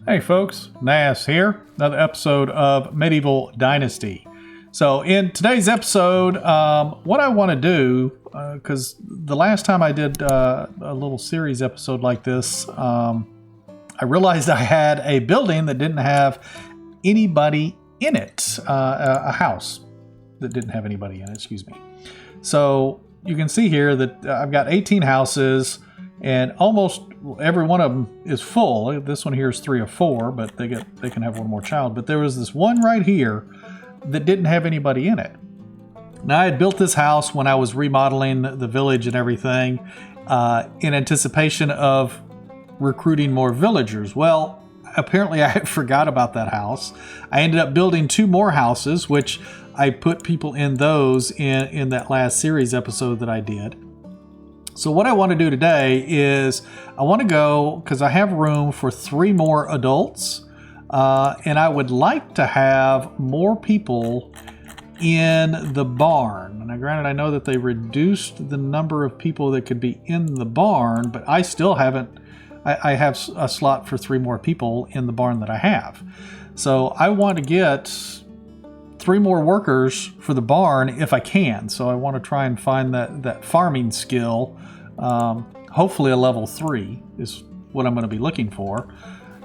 Hey folks, Nas here, another episode of Medieval Dynasty. So in today's episode, what I want to do, because the last time I did a little series episode like this, I realized I had a building that didn't have anybody in it, a house that didn't have anybody in it, excuse me. So you can see here that I've got 18 houses, and almost every one of them is full. This one here is 3 or 4, but they can have one more child. But there was this one right here that didn't have anybody in it. Now, I had built this house when I was remodeling the village and everything in anticipation of recruiting more villagers. Well, apparently I forgot about that house. I ended up building 2 more houses, which I put people in those in that last series episode that I did. So what I want to do today is I want to go, because I have room for 3 more adults, and I would like to have more people in the barn. Now granted, I know that they reduced the number of people that could be in the barn, but I still haven't, I have a slot for 3 more people in the barn that I have. So I want to get 3 more workers for the barn if I can. So I want to try and find that farming skill. Hopefully a level 3 is what I'm going to be looking for.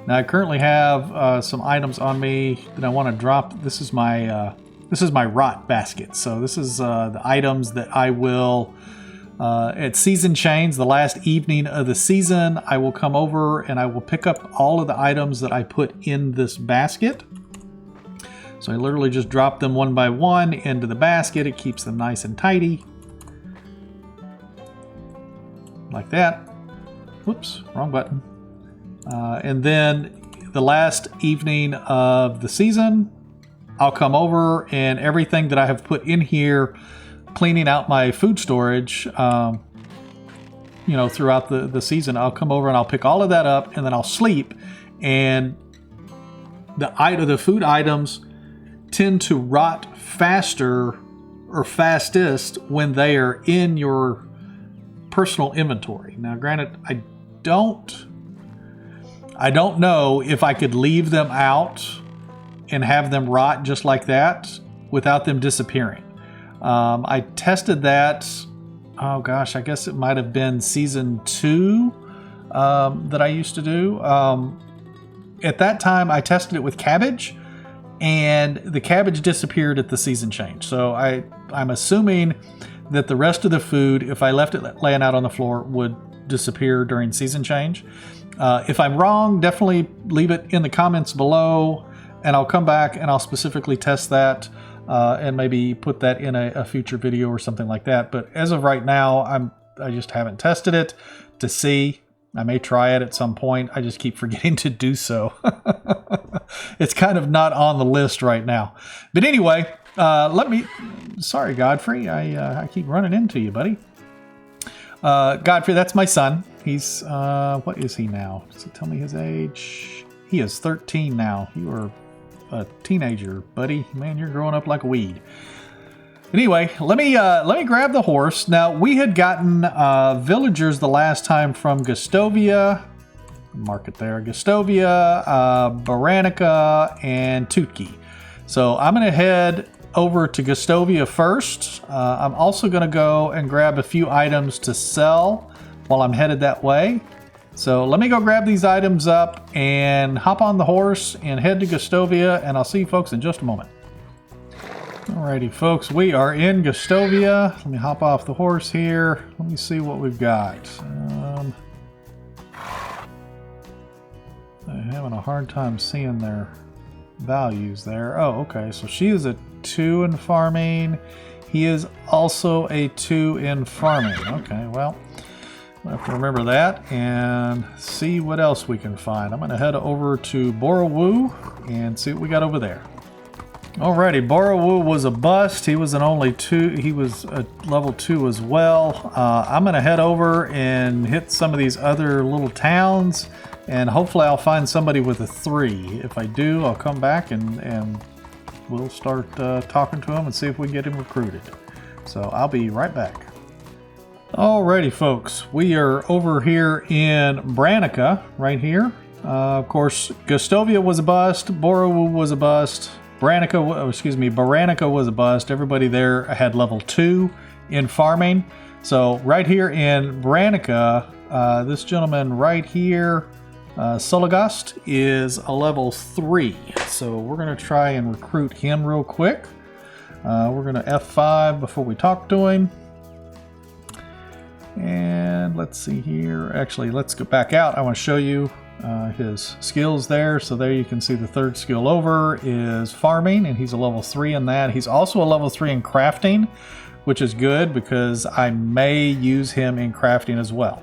Now I currently have some items on me that I want to drop. This is my rot basket. So this is the items that I will at season change, the last evening of the season, I will come over and I will pick up all of the items that I put in this basket. So I literally just drop them one by one into the basket. It keeps them nice and tidy. Like that. Whoops, wrong button. And then the last evening of the season, I'll come over and everything that I have put in here, cleaning out my food storage, throughout the season, I'll come over and I'll pick all of that up and then I'll sleep. And the food items tend to rot faster or fastest when they are in your personal inventory. Now granted, I don't know if I could leave them out and have them rot just like that without them disappearing. I tested that, oh gosh, I guess it might have been season 2 that I used to do. At that time I tested it with cabbage, and the cabbage disappeared at the season change. So I'm assuming that the rest of the food, if I left it laying out on the floor, would disappear during season change. If I'm wrong, definitely leave it in the comments below, and I'll come back and I'll specifically test that and maybe put that in a future video or something like that. But as of right now, I just haven't tested it to see. I may try it at some point. I just keep forgetting to do so. It's kind of not on the list right now. But anyway, sorry, Godfrey. I keep running into you, buddy. Godfrey, that's my son. He's, what is he now? Does it tell me his age? He is 13 now. You are a teenager, buddy. Man, you're growing up like a weed. Anyway, let me grab the horse. Now, we had gotten villagers the last time from Gustovia. Mark it there. Gustovia, Baranica, and Tutki. So I'm going to head over to Gustovia first. I'm also going to go and grab a few items to sell while I'm headed that way. So let me go grab these items up and hop on the horse and head to Gustovia, and I'll see you folks in just a moment. Alrighty folks, we are in Gustovia. Let me hop off the horse here. Let me see what we've got. I'm having a hard time seeing their values there. Oh, okay, so she is a 2 in farming. He is also a 2 in farming. Okay, well, I have to remember that and see what else we can find. I'm going to head over to Borowu and see what we got over there. Alrighty, Borowu was a bust. He was an only 2. He was a level 2 as well. I'm going to head over and hit some of these other little towns, and hopefully I'll find somebody with a 3. If I do, I'll come back and we'll start talking to him and see if we can get him recruited. So I'll be right back. Alrighty folks, we are over here in Branica, right here. Of course, Gustovia was a bust. Borowu was a bust. Baranica was a bust. Everybody there had level 2 in farming. So right here in Baranica, this gentleman right here, Solagast, is a level 3. So we're going to try and recruit him real quick. We're going to F5 before we talk to him. And let's see here. Actually, let's go back out. I want to show you his skills there. So there you can see the third skill over is farming, and he's a level 3 in that. He's also a level 3 in crafting, which is good because I may use him in crafting as well.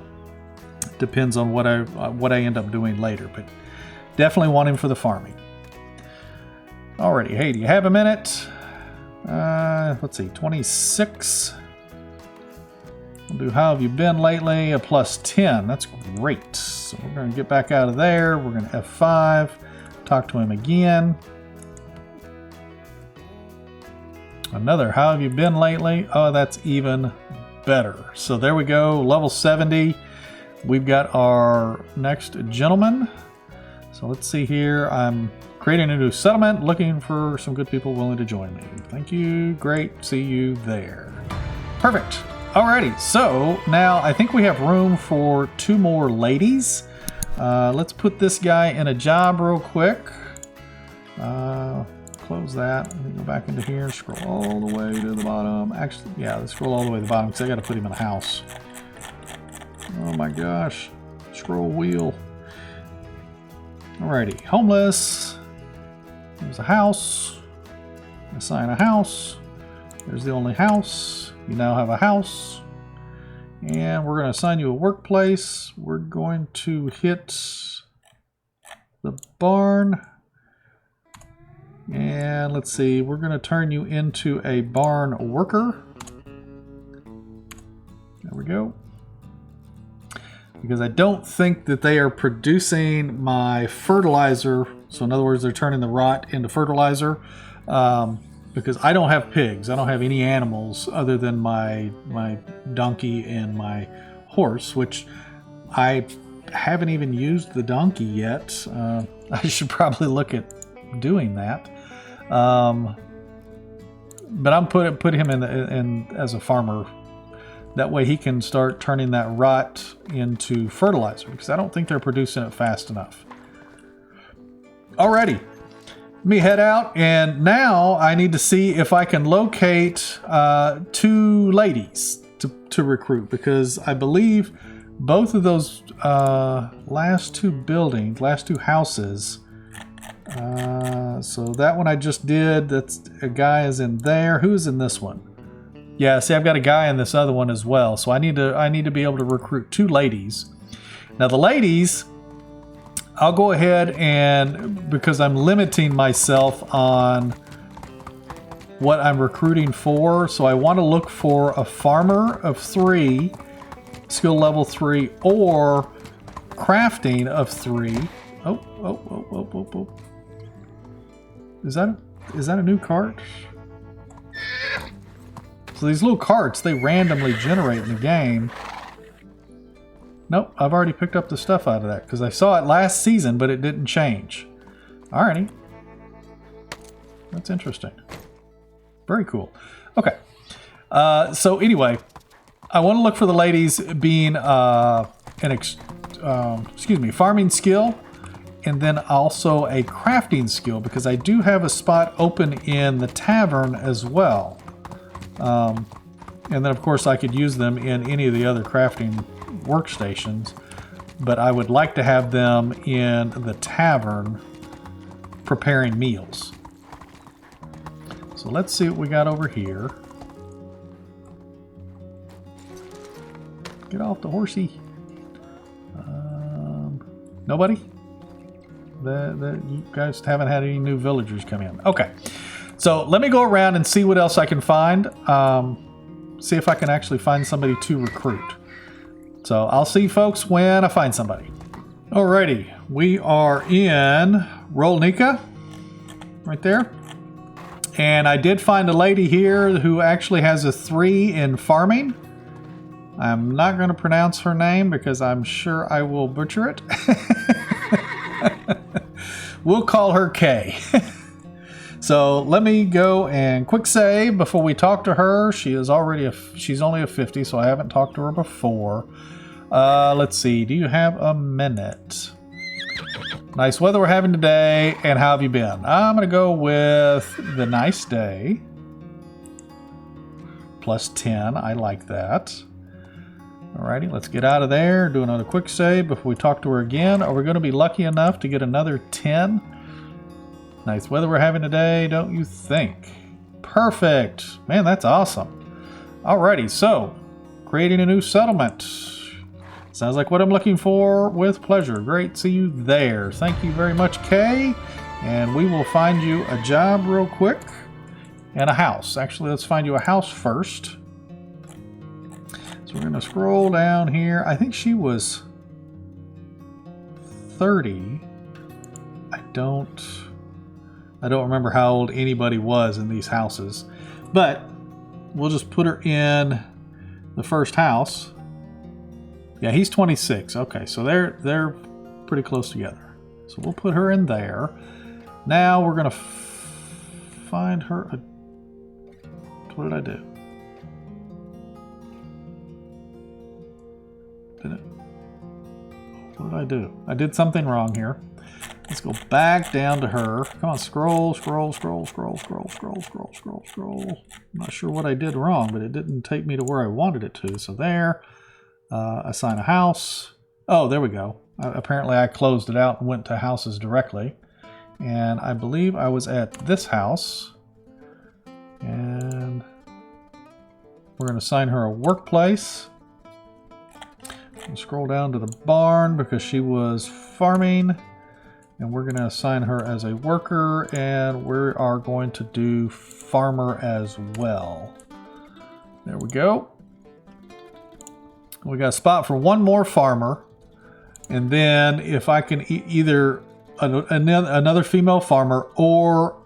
Depends on what I end up doing later, but definitely want him for the farming. Alrighty, hey, do you have a minute? Let's see, 26. We'll do how have you been lately, a +10. That's great. So we're going to get back out of there. We're going to F5, talk to him again. Another, how have you been lately? Oh, that's even better. So there we go, level 70. We've got our next gentleman. So let's see here. I'm creating a new settlement, looking for some good people willing to join me. Thank you. Great. See you there. Perfect. Alrighty. So now I think we have room for 2 more ladies. Let's put this guy in a job real quick. Close that. Let me go back into here and scroll all the way to the bottom. Actually, yeah, let's scroll all the way to the bottom because I got to put him in a house. Oh my gosh. Scroll wheel. Alrighty. Homeless. There's a house. Assign a house. There's the only house. You now have a house. And we're going to assign you a workplace. We're going to hit the barn. And let's see, we're going to turn you into a barn worker. There we go. Because I don't think that they are producing my fertilizer. So in other words, they're turning the rot into fertilizer. Because I don't have pigs. I don't have any animals other than my donkey and my horse, which I haven't even used the donkey yet. I should probably look at doing that. But I'm put him in as a farmer. That way he can start turning that rot into fertilizer, because I don't think they're producing it fast enough. Alrighty, let me head out, and now I need to see if I can locate 2 ladies to recruit, because I believe both of those last 2 buildings, last 2 houses. So that one I just did, that's a guy is in there. Who's in this one? Yeah, see, I've got a guy in this other one as well. So I need to be able to recruit 2 ladies. Now the ladies, I'll go ahead and, because I'm limiting myself on what I'm recruiting for, so I want to look for a farmer of 3, skill level 3, or crafting of 3. Oh. Is that a new cart? So these little carts, they randomly generate in the game. Nope, I've already picked up the stuff out of that because I saw it last season, but it didn't change. Alrighty. That's interesting. Very cool. Okay. So anyway, I want to look for the ladies being farming skill, and then also a crafting skill, because I do have a spot open in the tavern as well. And then of course I could use them in any of the other crafting workstations, but I would like to have them in the tavern preparing meals. So let's see what we got over here. Get off the horsey. Nobody? You guys haven't had any new villagers come in. Okay. So let me go around and see what else I can find. See if I can actually find somebody to recruit. So I'll see folks when I find somebody. Alrighty. We are in Rolnica. Right there. And I did find a lady here who actually has a 3 in farming. I'm not going to pronounce her name because I'm sure I will butcher it. We'll call her Kay. So let me go and quick save before we talk to her. She's only a 50, so I haven't talked to her before. Let's see. Do you have a minute? Nice weather we're having today, and how have you been? I'm going to go with the nice day. Plus 10. I like that. Alrighty, let's get out of there. Do another quick save before we talk to her again. Are we going to be lucky enough to get another 10? Nice weather we're having today, don't you think? Perfect. Man, that's awesome. Alrighty, so creating a new settlement. Sounds like what I'm looking for with pleasure. Great, see you there. Thank you very much, Kay. And we will find you a job real quick and a house. Actually, let's find you a house first. So we're going to scroll down here. I think she was 30. I don't remember how old anybody was in these houses, but we'll just put her in the first house. Yeah, he's 26. Okay, so they're pretty close together. So we'll put her in there. Now we're gonna find her a... What did I do? What did I do? I did something wrong here. Let's go back down to her. Come on, scroll, scroll, scroll, scroll, scroll, scroll, scroll, scroll, scroll. I'm not sure what I did wrong, but it didn't take me to where I wanted it to. So there. Assign a house. Oh, there we go. Apparently I closed it out and went to houses directly. And I believe I was at this house. And we're going to assign her a workplace. And scroll down to the barn because she was farming. And we're going to assign her as a worker. And we are going to do farmer as well. There we go. We got a spot for one more farmer, and then if I can either another female farmer or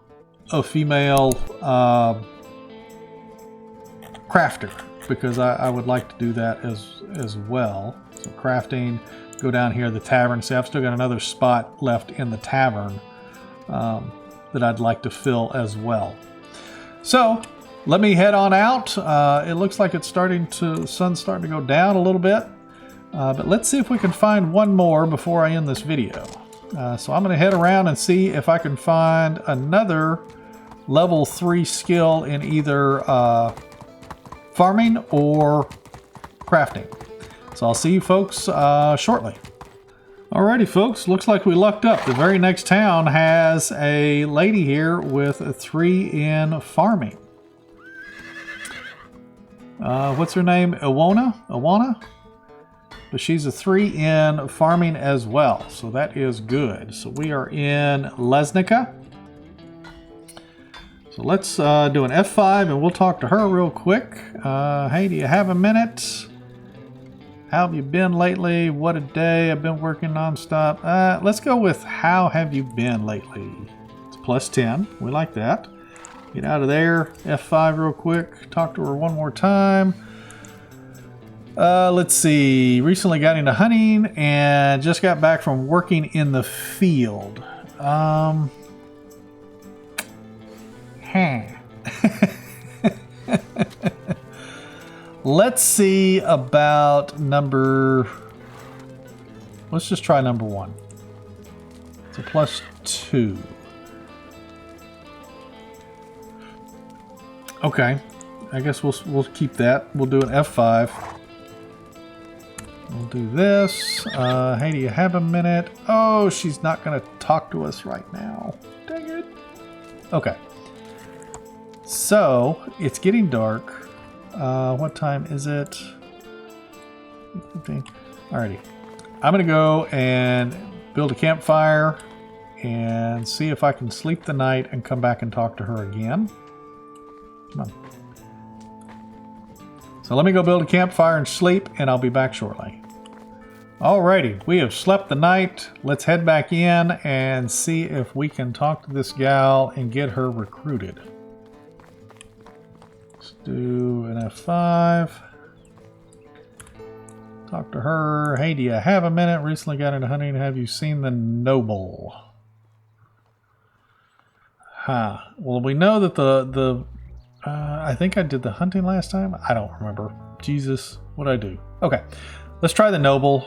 a female crafter, because I would like to do that as well. So crafting, go down here the tavern. See, I've still got another spot left in the tavern that I'd like to fill as well. So let me head on out. It looks like it's the sun's starting to go down a little bit. But let's see if we can find one more before I end this video. So I'm going to head around and see if I can find another level 3 skill in either farming or crafting. So I'll see you folks shortly. Alrighty folks, looks like we lucked up. The very next town has a lady here with a 3 in farming. What's her name? Iwana? But she's a 3 in farming as well. So that is good. So we are in Lesnica. So let's do an F5 and we'll talk to her real quick. Hey, do you have a minute? How have you been lately? What a day. I've been working nonstop. Let's go with how have you been lately? It's plus 10. We like that. Get out of there. F5 real quick. Talk to her one more time. Let's see. Recently got into hunting and just got back from working in the field. Let's see about number... Let's just try number 1. It's a plus 2. Okay, I guess we'll keep that. We'll do an F5. We'll do this. Hey, do you have a minute? Oh, she's not going to talk to us right now. Dang it. Okay. So, it's getting dark. What time is it? 15. Alrighty. I'm going to go and build a campfire and see if I can sleep the night and come back and talk to her again. Come on. So let me go build a campfire and sleep, and I'll be back shortly. Alrighty, we have slept the night. Let's head back in and see if we can talk to this gal and get her recruited. Let's do an F5. Talk to her. Hey, do you have a minute? Recently got into hunting. Have you seen the noble? Huh. Well, we know that I think I did the hunting last time. I don't remember. Jesus, what'd I do? Okay, let's try the noble.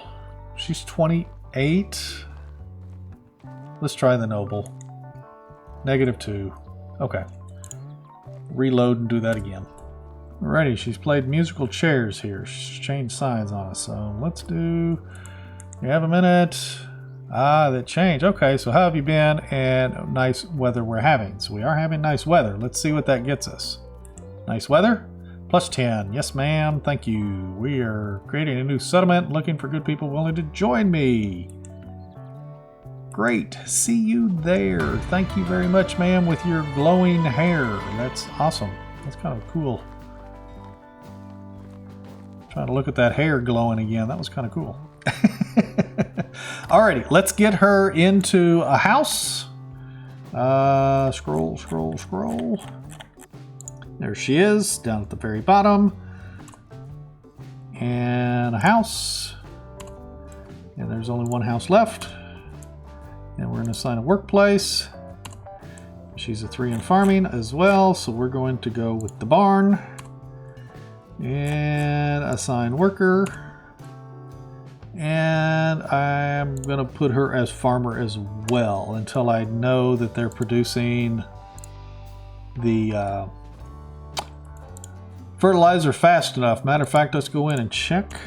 She's 28. Let's try the noble. -2. Okay. Reload and do that again. Alrighty, she's played musical chairs here. She's changed sides on us. So let's do... You have a minute. Ah, that changed. Okay, so how have you been? And nice weather we're having. So we are having nice weather. Let's see what that gets us. Nice weather? +10. Yes, ma'am. Thank you. We are creating a new settlement, looking for good people willing to join me. Great. See you there. Thank you very much, ma'am, with your glowing hair. That's awesome. That's kind of cool. Trying to look at that hair glowing again. That was kind of cool. Alrighty, let's get her into a house. Scroll, scroll, scroll. There she is, down at the very bottom. And a house. And there's only one house left. And we're going to assign a workplace. She's a 3 in farming as well, so we're going to go with the barn. And assign worker. And I'm going to put her as farmer as well until I know that they're producing the fertilizer fast enough. Matter of fact, let's go in and check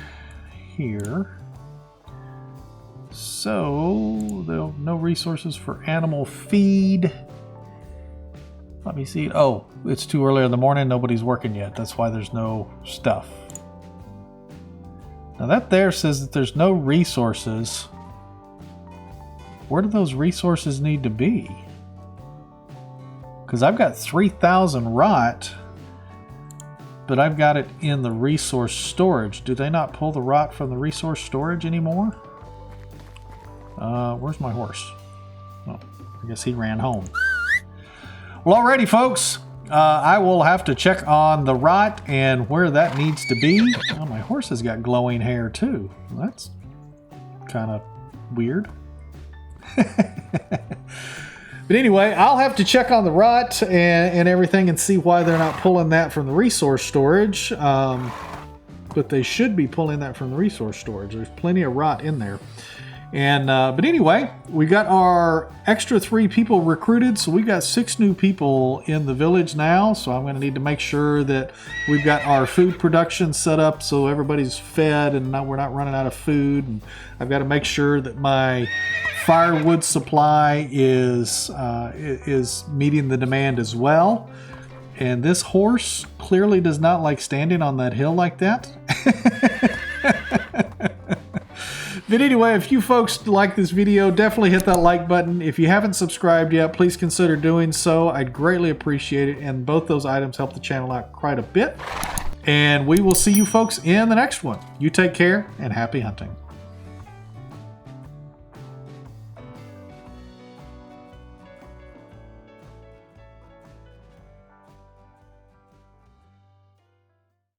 here. So, no resources for animal feed. Let me see. Oh, it's too early in the morning. Nobody's working yet. That's why there's no stuff. Now that there says that there's no resources. Where do those resources need to be? Because I've got 3,000 rot, but I've got it in the resource storage. Do they not pull the rot from the resource storage anymore? Where's my horse? Oh, I guess he ran home. Well, alrighty, folks. I will have to check on the rot and where that needs to be. Oh, my horse has got glowing hair too. Well, that's kind of weird. But anyway, I'll have to check on the rot and everything and see why they're not pulling that from the resource storage. But they should be pulling that from the resource storage. There's plenty of rot in there. And but anyway, we got our extra 3 people recruited, so we got 6 new people in the village now. So I'm going to need to make sure that we've got our food production set up so everybody's fed and now we're not running out of food. And I've got to make sure that my firewood supply is meeting the demand as well. And this horse clearly does not like standing on that hill like that. But anyway, if you folks like this video, definitely hit that like button. If you haven't subscribed yet, please consider doing so. I'd greatly appreciate it. And both those items help the channel out quite a bit. And we will see you folks in the next one. You take care and happy hunting.